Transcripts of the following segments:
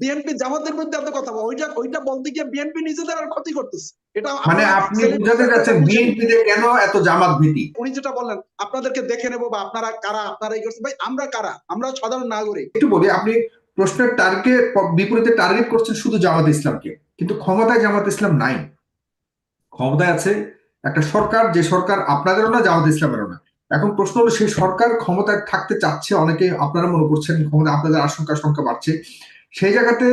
BNP জামাতের মধ্যে এত কথা বলে, ওইটা বলতে গিয়ে বিএনপি নিজেদের আর ক্ষতি করতেছে। এটা মানে আপনি বুঝাতে যাচ্ছেন বিএনপিতে কেন এত জামাত ভীতি? উনি যেটা বললেন আপনাদেরকে দেখে নেবো বা আপনারা কারা, আপনারা এই করছেন, ভাই আমরা কারা? আমরা সাধারণ নাগরিক। একটু বলি, আপনি প্রশ্নের টার্গেট বিপরীতে টার্গেট করছেন শুধু জামাত ইসলামকে, কিন্তু ক্ষমতায় জামাত ইসলাম নাই। ক্ষমতায় আছে একটা সরকার, যে সরকার আপনাদেরও না জামাত ইসলামেরও না। এখন প্রশ্ন হলো সেই সরকার ক্ষমতায় থাকতে চাচ্ছে, অনেকে আপনারা মনে করছেন ক্ষমতা আপনাদের আশঙ্কা সংখ্যা বাড়ছে, সেই জায়গাতে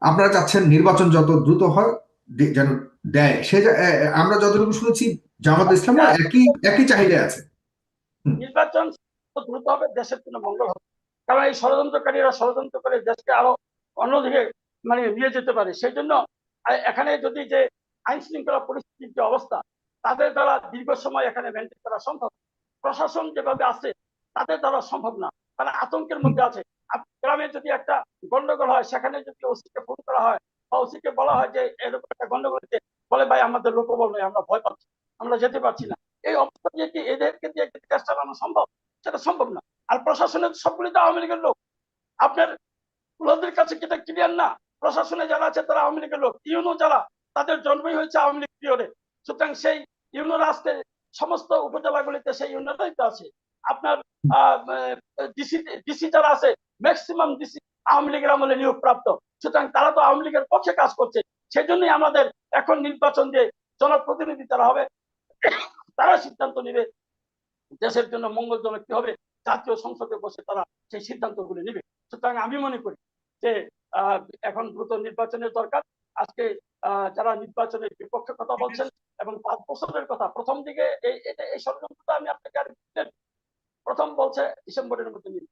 আপনারা চাচ্ছেন নির্বাচন যত দ্রুত হয় যেন দেয়। সে আমরা যতটুকু শুনেছি জামাত ইসলাম একই একই চাহিদা আছে। নির্বাচন দ্রুত হবে, দেশের জন্য মঙ্গল হবে। কারণ এই ষড়যন্ত্রকারীরা ষড়যন্ত্র করে দেশকে আরো অন্যদিকে মানে নিয়ে যেতে পারে। সেই জন্য এখানে যদি যে আইন শৃঙ্খলা পরিস্থিতির যে অবস্থা, তাদের দ্বারা দীর্ঘ সময় এখানে মেনটেন করা সম্ভব। প্রশাসন যেভাবে আছে তাদের দ্বারা সম্ভব না, তারা আতঙ্কের মধ্যে আছে। গ্রামে যদি একটা গন্ডগোল হয়, সেখানে যদি ওসিকে ফোন করা হয় বা ওসিকে বলা হয় যে এরকম একটা গন্ডগোল হচ্ছে, বলে ভাই আমাদের লোকবল নয়, আমরা ভয় পাচ্ছি, আমরা যেতে পারছি না। এই অবস্থা দিয়ে কি এদেরকে দিয়ে কাজ চালানো সম্ভব? সেটা সম্ভব না। আর প্রশাসনের সবগুলি তো আওয়ামী লীগের লোক। আপনার ওদের কাছে কি ক্লিয়ার না? প্রশাসনে যারা আছে তারা আওয়ামী লীগের লোক, ইউনো যারা, তাদের জন্মই হয়েছে আওয়ামী লীগ পিরিয়ডে। সুতরাং সেই ইউনোরা আজকে সমস্ত উপজেলাগুলিতে সেই ইউনোরাই তো আছে। আপনার ডিসি যারা আছে, ম্যাক্সিমাম ডিসি আওয়ামী লীগের আমলে নিয়োগ প্রাপ্ত। সুতরাং তারা তো আওয়ামী লীগের পক্ষে কাজ করছে। সেই জন্যই আমাদের এখন নির্বাচন যে জনপ্রতিনিধি তারা হবে, তারা সিদ্ধান্ত নেবে দেশের জন্য মঙ্গলজনক কি হবে, জাতীয় সংসদে বসে তারা সেই সিদ্ধান্তগুলি নেবে। সুতরাং আমি মনে করি যে এখন দ্রুত নির্বাচনের দরকার। আজকে যারা নির্বাচনের বিপক্ষে কথা বলছেন এবং 5 বছরের কথা, প্রথম দিকে এই ষড়যন্ত্রটা আমি আপনাকে প্রথম বলছে ডিসেম্বরের মধ্যে নিয়ে,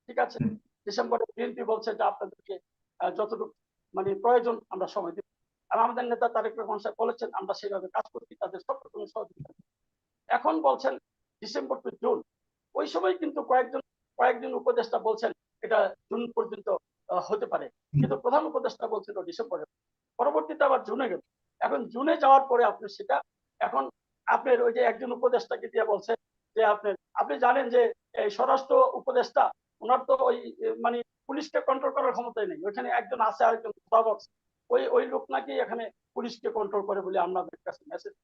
ঠিক আছে, ডিসেম্বরে বিএনপি বলছে যে আপনাদেরকে যতটুকু মানে প্রয়োজন আমরা সময় দিব। আর আমাদের নেতা তারেক রহমান সাহেব বলেছেন আমরা সেইভাবে কাজ করছি, তাদের সব রকমের সহযোগিতা। এখন বলছেন ডিসেম্বর টু জুন, ওই সময় কিন্তু কয়েকজন উপদেষ্টা বলছেন এটা জুন পর্যন্ত হতে পারে, কিন্তু প্রধান উপদেষ্টা বলছিল ডিসেম্বরে, পরবর্তীতে আবার জুনে গেল। এখন জুনে যাওয়ার পরে আপনি সেটা এখন আপনার ওই যে একজন উপদেষ্টাকে দিয়ে বলছে যে আপনি জানেন যে এই স্বরাষ্ট্র উপদেষ্টা ওনার তো ওই মানে পুলিশকে কন্ট্রোল করার ক্ষমতাই নেই, ওইখানে একজন আছে আরেকজন ওই লোক নাকি এখানে পুলিশকে কন্ট্রোল করে বলে আমাদের কাছে মেসেজ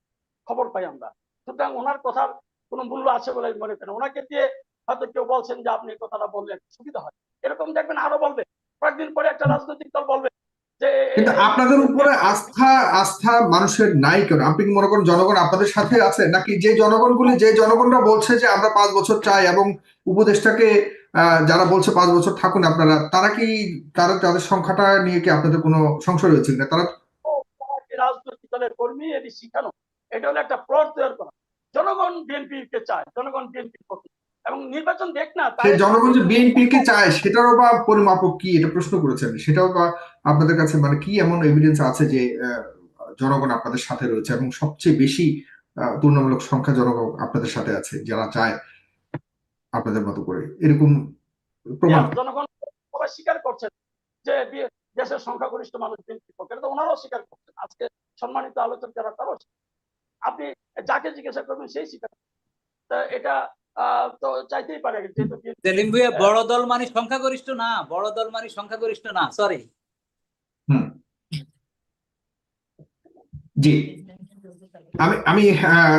খবর পাই আমরা। সুতরাং ওনার কথার কোনো মূল্য আছে বলে মনে করেন। ওনাকে দিয়ে হয়তো কেউ বলছেন যে আপনি কথাটা বললে সুবিধা হয়, এরকম দেখবেন আরো বলবে, কয়েকদিন পরে একটা রাজনৈতিক দল বলবে যে। কিন্তু আপনাদের উপরে আস্থা মানুষের নাই কেন? আপনি কি মনে করেন জনগণ আপনাদের সাথে আছে, নাকি যে জনগণরা বলছে যে আমরা 5 বছর চাই এবং উপদেষ্টাকে যারা বলছে 5 বছর থাকুন আপনারা, তাদের সংখ্যাটা নিয়ে কি আপনাদের কোনো সংশয় রয়েছে না? তারা রাজনৈতিক দলের কর্মী, এটি শিখানো, এটা হলো একটা প্লট তৈরি করা। জনগণ বিএনপি কে চায়, জনগণ বিএনপির পক্ষে, এবং নির্বাচন দেখ না জনগণ যে বিএনপি কে চায় সেটারও বা পরিমাপক কি, এটা প্রশ্ন করেছেন, সেটাও বা আপনাদের কাছে মানে কি এমন এভিডেন্স আছে যে জনগণ আপনাদের সাথে রয়েছে এবং সবচেয়ে বেশি তুলনামূলক সংখ্যা জনগণ আপনাদের সাথে আছে যারা চায় আপনাদের মতো করে, এরকম প্রমাণ? জনগণ সবাই স্বীকার করছেন যে দেশের সংখ্যাগরিষ্ঠ মানুষ বিএনপির পক্ষে, এটা ওনারাও স্বীকার করছেন। আজকে সম্মানিত আলোচক যারা তারাও, আপনি যাকে জিজ্ঞাসা করবেন সেই স্বীকার। এটা তো চাইতেই পারে, যেহেতু সেলিম ভাইয়া বড় দল মানে সংখ্যাগরিষ্ঠ না, বড় দল মানে সংখ্যাগরিষ্ঠ না, সরি। জি, আমি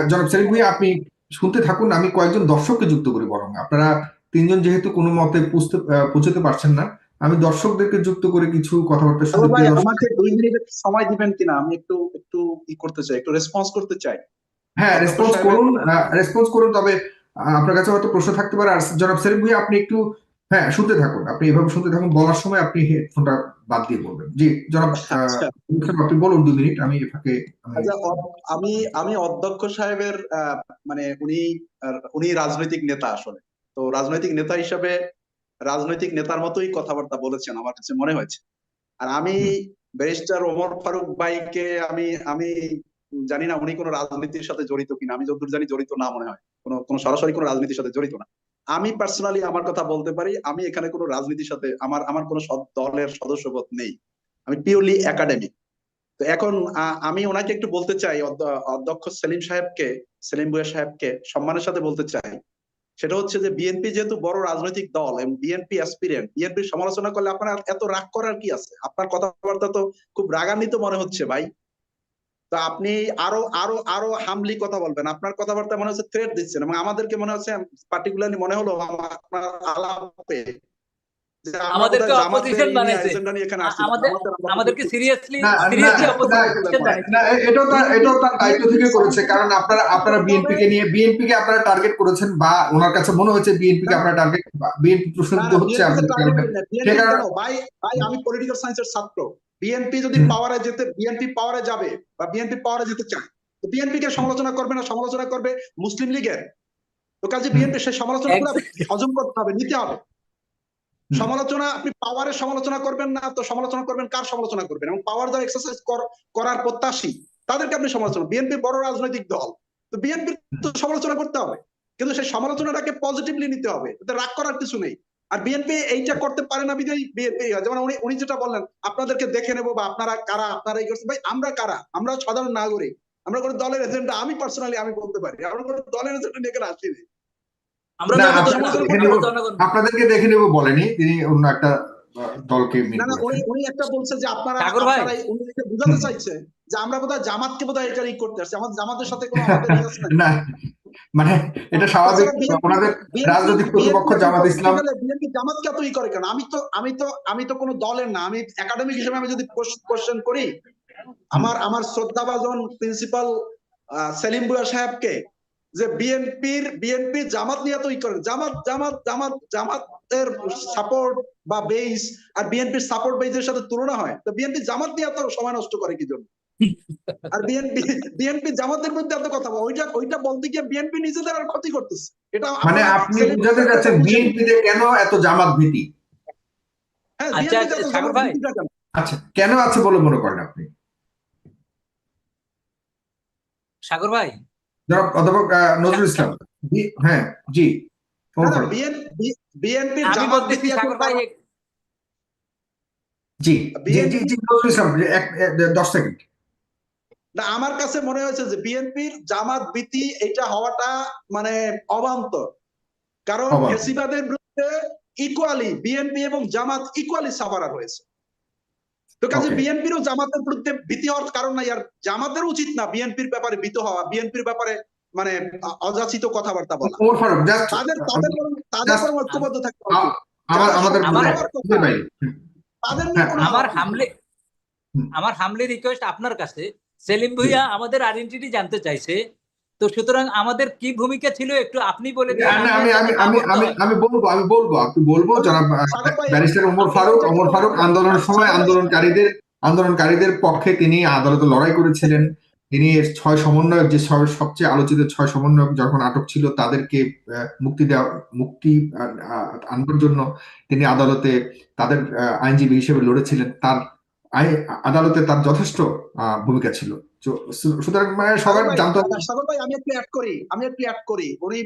জনাব সেলিম ভাই আপনি শুনতে থাকুন, আমি কয়েকজন দর্শককে যুক্ত করি। বরং আপনারা তিনজন যেহেতু কোনো মতে পৌঁছতে পারছেন না, আমি দর্শকদেরকে যুক্ত করে কিছু কথাবার্তা শুনতে। আমাকে 2 মিনিট সময় দিবেন কিনা? আমি একটু করতে চাই, একটু রেসপন্স করতে চাই। হ্যাঁ, রেসপন্স করুন। তবে আপনার কাছে হয়তো প্রশ্ন থাকতে পারে। আর জনাব সেলিম ভাই আপনি একটু শুনতে থাকুন, আপনি এভাবে শুনতে থাকুন, বলার সময় আপনি হেডফোনটা বাদ দিয়ে বলবেন। জি জনাব, আপনি বলুন 2 মিনিট। আমি ফাঁকে আমি অধ্যক্ষ সাহেবের মানে উনি রাজনৈতিক নেতা আসলে, তো রাজনৈতিক নেতা হিসাবে রাজনৈতিক নেতার মতোই কথাবার্তা বলেছেন আমার কাছে মনে হয়েছে। আর আমি ব্যারিস্টার ওমর ফারুক ভাইকে আমি জানি না উনি কোনো রাজনীতির সাথে জড়িত কিনা, আমি যতদূর জানি জড়িত না মনে হয়, কোনো সরাসরি কোনো রাজনীতির সাথে জড়িত না। আমি পার্সোনালি আমার কথা বলতে পারি, আমি এখানে কোনো রাজনীতির সাথে আমার কোনো দলের সদস্যপদ নেই, আমি পিওরলি একাডেমিক। তো এখন আমি ওনাকে একটু বলতে চাই, অধ্যক্ষ সেলিম ভুঁইয়া সাহেবকে সম্মানের সাথে বলতে চাই সেটা হচ্ছে যে বিএনপি যেহেতু বড় রাজনৈতিক দল এবং বিএনপি অ্যাসপিরেন্ট, বিএনপির সমালোচনা করলে আপনার এত রাগ করার কি আছে? আপনার কথাবার্তা তো খুব রাগান্বিত মনে হচ্ছে ভাই। তো আপনি আরো আরো আরো হামলি কথা বলবেন, আপনার কথাবার্তা মনে হচ্ছে থ্রেট দিচ্ছেন, এবং আমাদেরকে মনে হচ্ছে পার্টিকুলারলি মনে হলো আপনার আলাপে যে আমরা আমাদেরকে বোধহয় জামাতের অপোজিশন বানাইছে, এজেন্ডা নিয়ে এখানে আসছি। আমাদেরকে সিরিয়াসলি না না সিরিয়াসলি না অপোজিশন বানাইছে। না, এটাও তার দায়িত্ব থেকে করেছে, কারণ আপনারা বিএনপিকে আপনারা টার্গেট করেছেন, বা ওনার কাছে মনে হয়েছে বিএনপিকে আপনারা টার্গেট, বিএনপি প্রশ্নবিদ্ধ হচ্ছে আপনাদের কারণে। সে কারণে ভাই আমি পলিটিক্যাল সায়েন্সের ছাত্র। বিএনপি যদি বিএনপি পাওয়ারে যাবে বা বিএনপি পাওয়ারে যেতে চায়, তো বিএনপি কে সমালোচনা করবে না, সমালোচনা করবে মুসলিম লীগের। তো কাজে বিএনপি সেই সমালোচনা হজম করতে হবে, নিতে হবে। সমালোচনা আপনি পাওয়ারের সমালোচনা করবেন না, তো সমালোচনা করবেন কার সমালোচনা করবেন? এবং পাওয়ার যারা এক্সারসাইজ করার প্রত্যাশী তাদেরকে আপনি সমালোচনা। বিএনপি বড় রাজনৈতিক দল, তো বিএনপি তো সমালোচনা করতে হবে, কিন্তু সেই সমালোচনাটাকে পজিটিভলি নিতে হবে, এতে রাগ করার কিছু নেই। আর বিএনপি এইটা করতে পারে না বিধায় বিএনপি, যেমন উনি যেটা বললেন আপনাদেরকে দেখে নেবো বা আপনারা কারা, আপনারা এই করছেন। ভাই আমরা কারা? আমরা সাধারণ নাগরিক, আমরা কোনো দলের এজেন্ডা, আমি পার্সোনালি আমি বলতে পারি আমরা কোনো দলের এজেন্ডা নিয়ে এখানে আসিনি। আমরা না, জনগণ। আপনাদেরকে দেখে নেব বলেনি তিনি, অন্য একটা দলকে মিন না না, করেছেন। উনি একটা বলছে যে আপনারা সাগর ভাই, উনি এটা বোঝাতে চাইছে যে আমরা বোধহয় জামাতকে বোধহয় এটা করতে আসছি, আমাদের জামাতের সাথে কোনো আমাদের ইয়ে আছে না, মানে এটা স্বাভাবিক, ওনাদের রাজনৈতিক প্রতিপক্ষ জামাত ইসলাম। বিএনপি জামাতকে এত করে কেন? আমি তো কোনো দলের না, আমি একাডেমিক হিসেবে আমি যদি কোশ্চেন করি, আমার শ্রদ্ধাভাজন প্রিন্সিপাল সেলিম ভুঁইয়া সাহেবকে, যে বিএনপি জামাত নিয়ে তো করেন, জামাতের সাপোর্ট বা বেস আর বিএনপির সাপোর্ট বেসের সাথে তুলনা হয়, তো বিএনপি জামাত নিয়ে এত সময় নষ্ট করে কি জন্য? আর বিএনপি জামাতের মধ্যে এত কথা বলে, ওইটা বলতে গিয়ে বিএনপি নিজেদের আর ক্ষতি করতেছে। এটা মানে আপনি বুঝাতে যাচ্ছেন বিএনপিতে কেন এত জামাত ভীতি? হ্যাঁ, আচ্ছা সাগর ভাই, আচ্ছা, কেন আছে বলে মনে করেন আপনি? সাগর ভাই, জনাব অধ্যাপক নজরুল ইসলাম। হ্যাঁ, জি, বিএনপি আমি বলতেছি সাগর ভাই, জি জি জি জি নজরুল ইসলাম, 10 সেকেন্ড। না, আমার কাছে মনে হয়েছে যে বিএনপির জামাত ভীতি এটা হওয়াটা মানে অবান্তর, কারণ ফ্যাসিবাদের বিরুদ্ধে ইকুয়ালি বিএনপি এবং জামাত ইকুয়ালি সাফারার হয়েছে। তো কাজে বিএনপিরও জামাতের বিরুদ্ধে ভীতি হওয়ার কারণ নাই, আর জামাতের উচিত না বিএনপির ব্যাপারে ভীত হওয়া, বিএনপির ব্যাপারে মানে অযাচিত কথাবার্তা বলা। তাদের ঐক্যবদ্ধ থাকতে হবে। আমার হামলি রিকোয়েস্ট আপনার কাছে, সেলিম ভুঁইয়া আমাদের আইডেন্টিটি জানতে চাইছে, তো সুতরাং আমাদের কি ভূমিকা ছিল একটু আপনি বলে দিন। আমি বলবো আপনি বলবো। জনাব ব্যারিস্টার ওমর ফারুক আন্দোলনের সময় আন্দোলনকারীদের পক্ষে তিনি আদালতে লড়াই করেছিলেন। তিনি 6 সমন্বয়ক, যে সবচেয়ে আলোচিত 6 সমন্বয়ক যখন আটক ছিল তাদেরকে মুক্তি আনবার জন্য তিনি আদালতে তাদের আইনজীবী হিসেবে লড়েছিলেন। তার আদালতে তার যথেষ্ট ভূমিকা ছিল। সুতরাং সবাই জানতে হবে। সাগর ভাই, আমি একটু অ্যাড করি উনি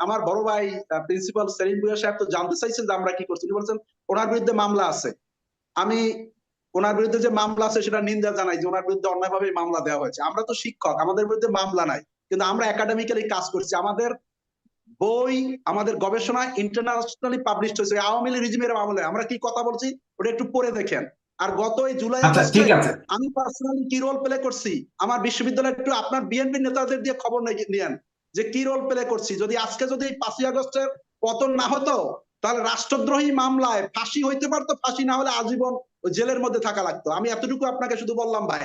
আমার বড় ভাই প্রিন্সিপাল সেলিম ভুঁইয়া সাহেব তো জানতে চাইছেন যে আমরা কি করছি। উনি বলছেন ওনার বিরুদ্ধে মামলা আছে। আমি ওনার বিরুদ্ধে যে মামলা আছে সেটা নিন্দা জানাই, যে ওনার বিরুদ্ধে অন্যায়ভাবে মামলা দেওয়া হয়েছে। আমরা তো শিক্ষক, আমাদের বিরুদ্ধে মামলা নাই, কিন্তু আমরা একাডেমিক্যালি কাজ করছি। আমাদের বই, আমাদের গবেষণা ইন্টারন্যাশনালি পাবলিশড হয়েছে। আওয়ামী লীগ রিজিমের আমলে আমরা কি কথা বলছি ওটা একটু পড়ে দেখেন। আর গত এই জুলাই আগস্টে আমি পার্সোনালি কি রোল প্লে করছি, আমার বিশ্ববিদ্যালয়ে একটু আপনার বিএনপি নেতাদের দিয়ে খবর নিয়েন যে কি রোল প্লে করছি। যদি আজকে যদি 5ই আগস্টের পতন না হতো, তাহলে রাষ্ট্রদ্রোহী মামলায় ফাঁসি হইতে পারতো, ফাঁসি না হলে আজীবন জেলের মধ্যে থাকা লাগতো। আমি এতটুকু আপনাকে শুধু বললাম ভাই,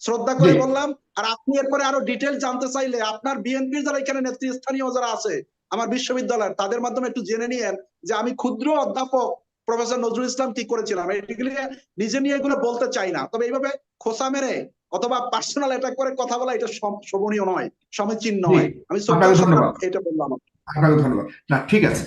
শ্রদ্ধা করে বললাম। আর আপনি এরপরে আরো ডিটেল জানতে চাইলে আপনার বিএনপির যারা এখানে নেতৃস্থানীয় যারা আছে আমার বিশ্ববিদ্যালয়ের, তাদের মাধ্যমে একটু জেনে নিয়েন যে আমি ক্ষুদ্র অধ্যাপক প্রফেসর নজরুল ইসলাম কি করেছিলাম। এগুলি নিজে নিয়ে এগুলো বলতে চাই না, তবে এইভাবে খোসা মেরে অথবা পার্সোনাল অ্যাটাক করে কথা বলা এটা শোভনীয় নয়, সমীচীন নয়। আমি এটা বললাম। আপনাকে ধন্যবাদ। না, ঠিক আছে।